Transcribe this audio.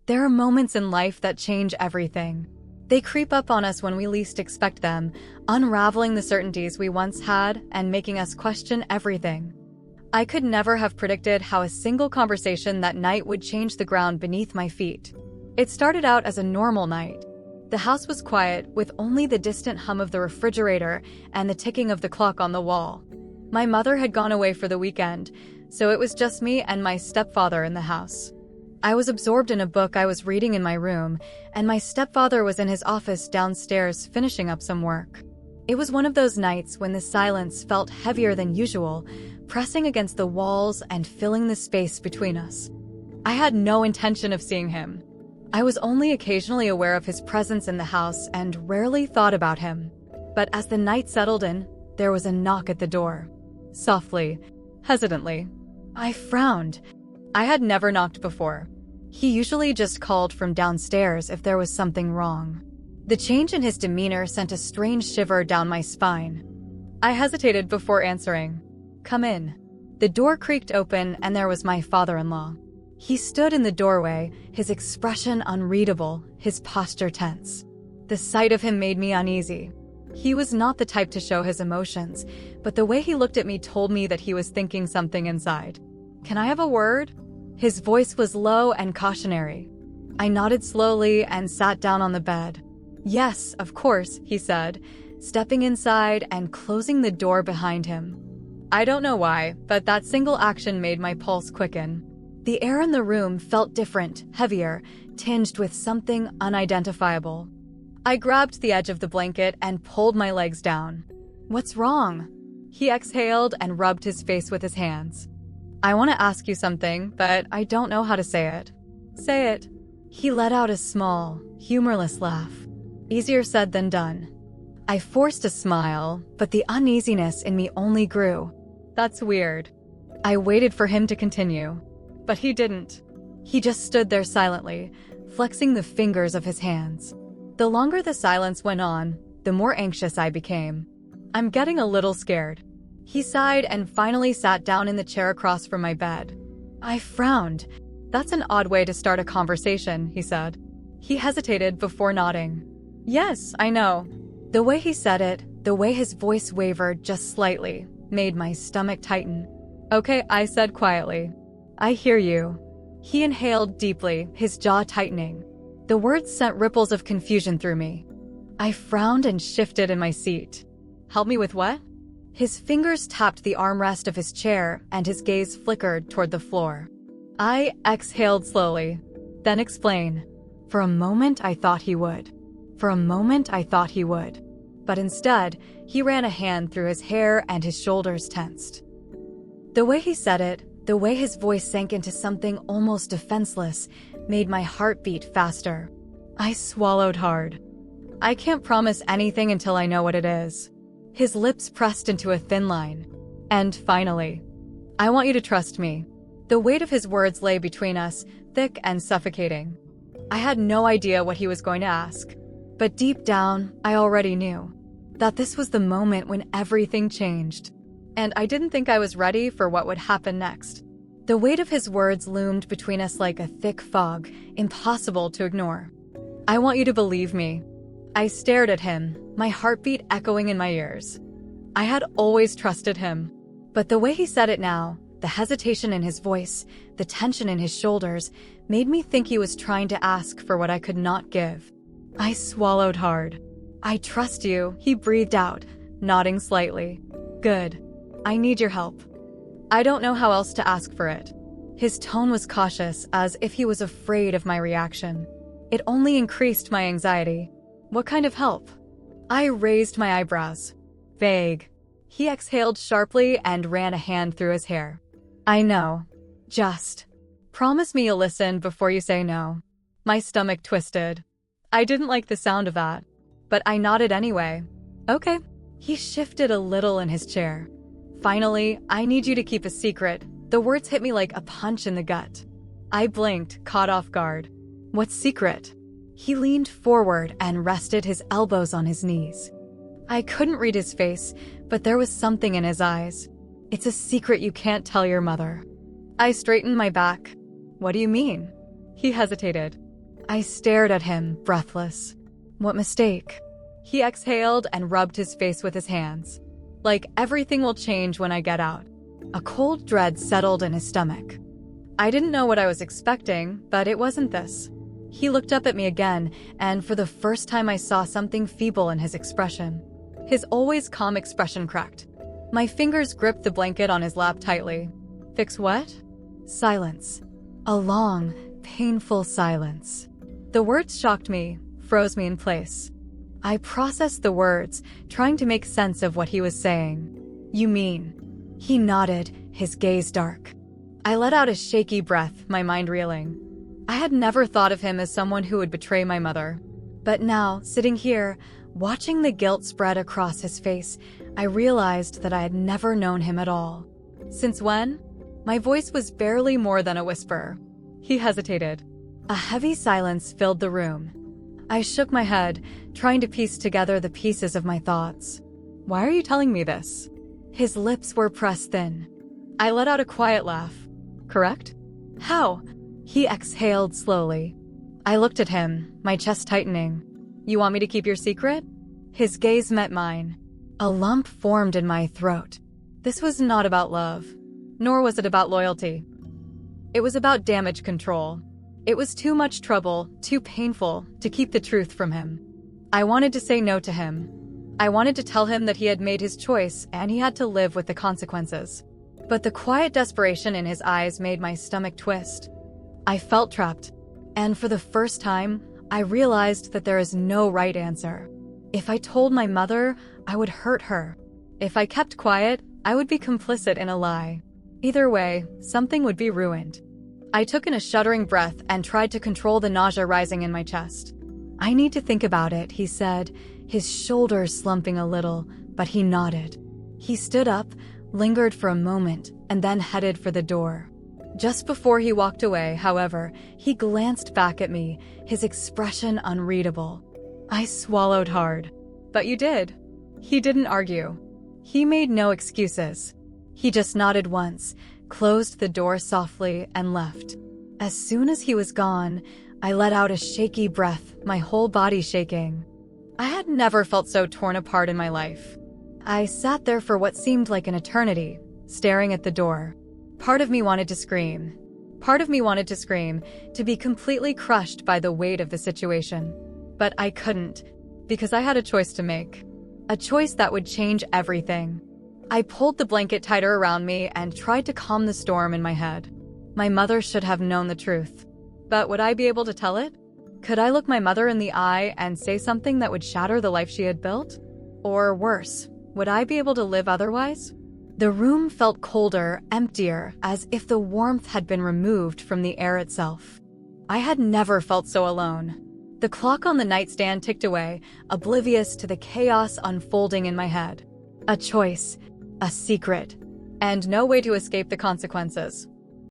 There are moments in life that change everything. They creep up on us when we least expect them, unraveling the certainties we once had and making us question everything. I could never have predicted how a single conversation that night would change the ground beneath my feet. It started out as a normal night. The house was quiet, with only the distant hum of the refrigerator and the ticking of the clock on the wall. My mother had gone away for the weekend, so it was just me and my stepfather in the house. I was absorbed in a book I was reading in my room, and my stepfather was in his office downstairs finishing up some work. It was one of those nights when the silence felt heavier than usual, pressing against the walls and filling the space between us. I had no intention of seeing him. I was only occasionally aware of his presence in the house and rarely thought about him. But as the night settled in, there was a knock at the door. Softly, hesitantly. I frowned. I had never knocked before. He usually just called from downstairs if there was something wrong. The change in his demeanor sent a strange shiver down my spine. I hesitated before answering. "Come in." The door creaked open and there was my father-in-law. He stood in the doorway, his expression unreadable, his posture tense. The sight of him made me uneasy. He was not the type to show his emotions, but the way he looked at me told me that he was thinking something inside. "Can I have a word?" His voice was low and cautionary. I nodded slowly and sat down on the bed. "Yes, of course," he said, stepping inside and closing the door behind him. I don't know why, but that single action made my pulse quicken. The air in the room felt different, heavier, tinged with something unidentifiable. I grabbed the edge of the blanket and pulled my legs down. "What's wrong?" He exhaled and rubbed his face with his hands. "I want to ask you something, but I don't know how to say it." "Say it." He let out a small, humorless laugh. Easier said than done. I forced a smile, but the uneasiness in me only grew. "That's weird." I waited for him to continue. But he didn't. He just stood there silently, flexing the fingers of his hands. The longer the silence went on, the more anxious I became. "I'm getting a little scared." He sighed and finally sat down in the chair across from my bed. I frowned. "That's an odd way to start a conversation," he said. He hesitated before nodding. "Yes, I know." The way he said it, the way his voice wavered just slightly, made my stomach tighten. "Okay," I said quietly. "I hear you." He inhaled deeply, his jaw tightening. The words sent ripples of confusion through me. I frowned and shifted in my seat. "Help me with what?" His fingers tapped the armrest of his chair, and his gaze flickered toward the floor. I exhaled slowly. "Then explain." For a moment, I thought he would. But instead, he ran a hand through his hair and his shoulders tensed. The way he said it, the way his voice sank into something almost defenseless, made my heart beat faster. I swallowed hard. "I can't promise anything until I know what it is." His lips pressed into a thin line. "And finally, I want you to trust me." The weight of his words lay between us, thick and suffocating. I had no idea what he was going to ask. But deep down, I already knew that this was the moment when everything changed. And I didn't think I was ready for what would happen next. The weight of his words loomed between us like a thick fog, impossible to ignore. "I want you to believe me." I stared at him, my heartbeat echoing in my ears. I had always trusted him. But the way he said it now, the hesitation in his voice, the tension in his shoulders, made me think he was trying to ask for what I could not give. I swallowed hard. "I trust you," he breathed out, nodding slightly. "Good. I need your help. I don't know how else to ask for it." His tone was cautious, as if he was afraid of my reaction. It only increased my anxiety. "What kind of help?" I raised my eyebrows. "Vague." He exhaled sharply and ran a hand through his hair. "I know. Just promise me you'll listen before you say no." My stomach twisted. I didn't like the sound of that, but I nodded anyway. "Okay." He shifted a little in his chair. "Finally, I need you to keep a secret." The words hit me like a punch in the gut. I blinked, caught off guard. "What secret?" He leaned forward and rested his elbows on his knees. I couldn't read his face, but there was something in his eyes. "It's a secret you can't tell your mother." I straightened my back. "What do you mean?" He hesitated. I stared at him, breathless. What mistake? He exhaled and rubbed his face with his hands. Like everything will change when I get out. A cold dread settled in his stomach. I didn't know what I was expecting, but it wasn't this. He looked up at me again, and for the first time I saw something feeble in his expression. His always calm expression cracked. My fingers gripped the blanket on his lap tightly. Fix what? Silence. A long, painful silence. The words shocked me, froze me in place. I processed the words, trying to make sense of what he was saying. You mean? He nodded, his gaze dark. I let out a shaky breath, my mind reeling. I had never thought of him as someone who would betray my mother. But now, sitting here, watching the guilt spread across his face, I realized that I had never known him at all. Since when? My voice was barely more than a whisper. He hesitated. A heavy silence filled the room. I shook my head, trying to piece together the pieces of my thoughts. Why are you telling me this? His lips were pressed thin. I let out a quiet laugh. Correct? How? He exhaled slowly. I looked at him, my chest tightening. You want me to keep your secret? His gaze met mine. A lump formed in my throat. This was not about love, nor was it about loyalty. It was about damage control. It was too much trouble, too painful, to keep the truth from him. I wanted to say no to him. I wanted to tell him that he had made his choice and he had to live with the consequences. But the quiet desperation in his eyes made my stomach twist. I felt trapped. And for the first time, I realized that there is no right answer. If I told my mother, I would hurt her. If I kept quiet, I would be complicit in a lie. Either way, something would be ruined. I took in a shuddering breath and tried to control the nausea rising in my chest. I need to think about it, he said, his shoulders slumping a little, but he nodded. He stood up, lingered for a moment, and then headed for the door. Just before he walked away, however, he glanced back at me, his expression unreadable. I swallowed hard. But you did. He didn't argue. He made no excuses. He just nodded once, closed the door softly, and left. As soon as he was gone, I let out a shaky breath, my whole body shaking. I had never felt so torn apart in my life. I sat there for what seemed like an eternity, staring at the door. Part of me wanted to scream. Part of me wanted to scream, to be completely crushed by the weight of the situation. But I couldn't, because I had a choice to make. A choice that would change everything. I pulled the blanket tighter around me and tried to calm the storm in my head. My mother should have known the truth. But would I be able to tell it? Could I look my mother in the eye and say something that would shatter the life she had built? Or worse, would I be able to live otherwise? The room felt colder, emptier, as if the warmth had been removed from the air itself. I had never felt so alone. The clock on the nightstand ticked away, oblivious to the chaos unfolding in my head. A choice, a secret, and no way to escape the consequences.